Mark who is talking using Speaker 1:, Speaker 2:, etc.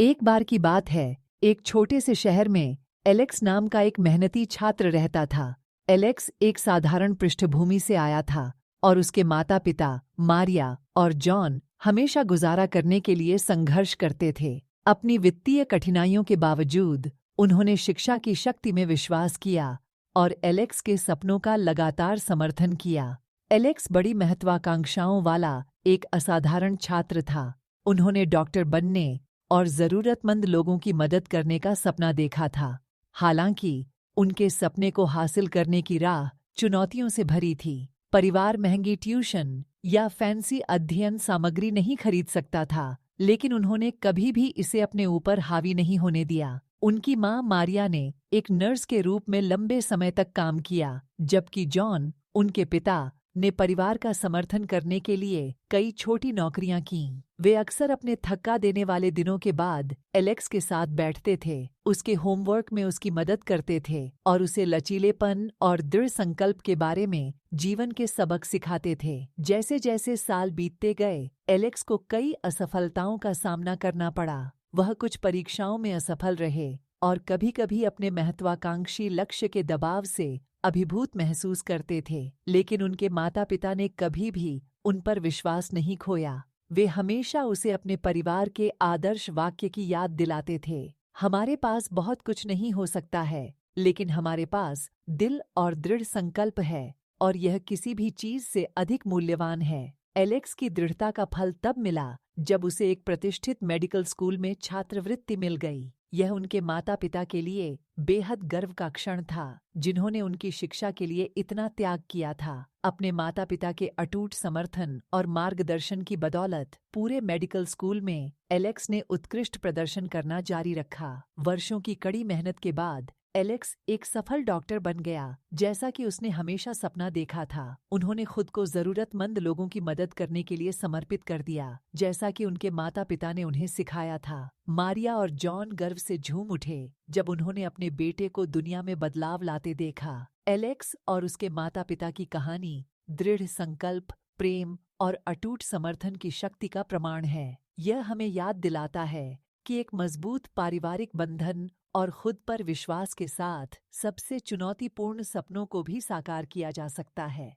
Speaker 1: एक बार की बात है, एक छोटे से शहर में एलेक्स नाम का एक मेहनती छात्र रहता था। एलेक्स एक साधारण पृष्ठभूमि से आया था और उसके माता-पिता, मारिया और जॉन, हमेशा गुजारा करने के लिए संघर्ष करते थे। अपनी वित्तीय कठिनाइयों के बावजूद उन्होंने शिक्षा की शक्ति में विश्वास किया और एलेक्स के सपनों का लगातार समर्थन किया। एलेक्स बड़ी महत्वाकांक्षाओं वाला एक असाधारण छात्र था। उन्होंने डॉक्टर बनने और ज़रूरतमंद लोगों की मदद करने का सपना देखा था। हालांकि उनके सपने को हासिल करने की राह चुनौतियों से भरी थी। परिवार महंगी ट्यूशन या फैंसी अध्ययन सामग्री नहीं खरीद सकता था, लेकिन उन्होंने कभी भी इसे अपने ऊपर हावी नहीं होने दिया। उनकी मां मारिया ने एक नर्स के रूप में लंबे समय तक काम किया, जबकि जॉन, उनके पिता, ने परिवार का समर्थन करने के लिए कई छोटी नौकरियां कीं। वे अक्सर अपने थका देने वाले दिनों के बाद एलेक्स के साथ बैठते थे, उसके होमवर्क में उसकी मदद करते थे और उसे लचीलेपन और दृढ़ संकल्प के बारे में जीवन के सबक सिखाते थे। जैसे जैसे साल बीतते गए, एलेक्स को कई असफलताओं का सामना करना पड़ा। वह कुछ परीक्षाओं में असफल रहे और कभी-कभी अपने महत्वाकांक्षी लक्ष्य के दबाव से अभिभूत महसूस करते थे, लेकिन उनके माता-पिता ने कभी भी उन पर विश्वास नहीं खोया। वे हमेशा उसे अपने परिवार के आदर्श वाक्य की याद दिलाते थे। हमारे पास बहुत कुछ नहीं हो सकता है, लेकिन हमारे पास दिल और दृढ़ संकल्प है और यह किसी भी चीज से अधिक मूल्यवान है। एलेक्स की दृढ़ता का फल तब मिला जब उसे एक प्रतिष्ठित मेडिकल स्कूल में छात्रवृत्ति मिल गई। यह उनके माता-पिता के लिए बेहद गर्व का क्षण था, जिन्होंने उनकी शिक्षा के लिए इतना त्याग किया था। अपने माता-पिता के अटूट समर्थन और मार्गदर्शन की बदौलत पूरे मेडिकल स्कूल में एलेक्स ने उत्कृष्ट प्रदर्शन करना जारी रखा। वर्षों की कड़ी मेहनत के बाद एलेक्स एक सफल डॉक्टर बन गया, जैसा कि उसने हमेशा सपना देखा था। उन्होंने खुद को जरूरतमंद लोगों की मदद करने के लिए समर्पित कर दिया, जैसा कि उनके माता-पिता ने उन्हें सिखाया था। मारिया और जॉन गर्व से झूम उठे जब उन्होंने अपने बेटे को दुनिया में बदलाव लाते देखा। एलेक्स और उसके माता-पिता की कहानी दृढ़ संकल्प, प्रेम और अटूट समर्थन की शक्ति का प्रमाण है। यह हमें याद दिलाता है कि एक मजबूत पारिवारिक बंधन और खुद पर विश्वास के साथ सबसे चुनौतीपूर्ण सपनों को भी साकार किया जा सकता है।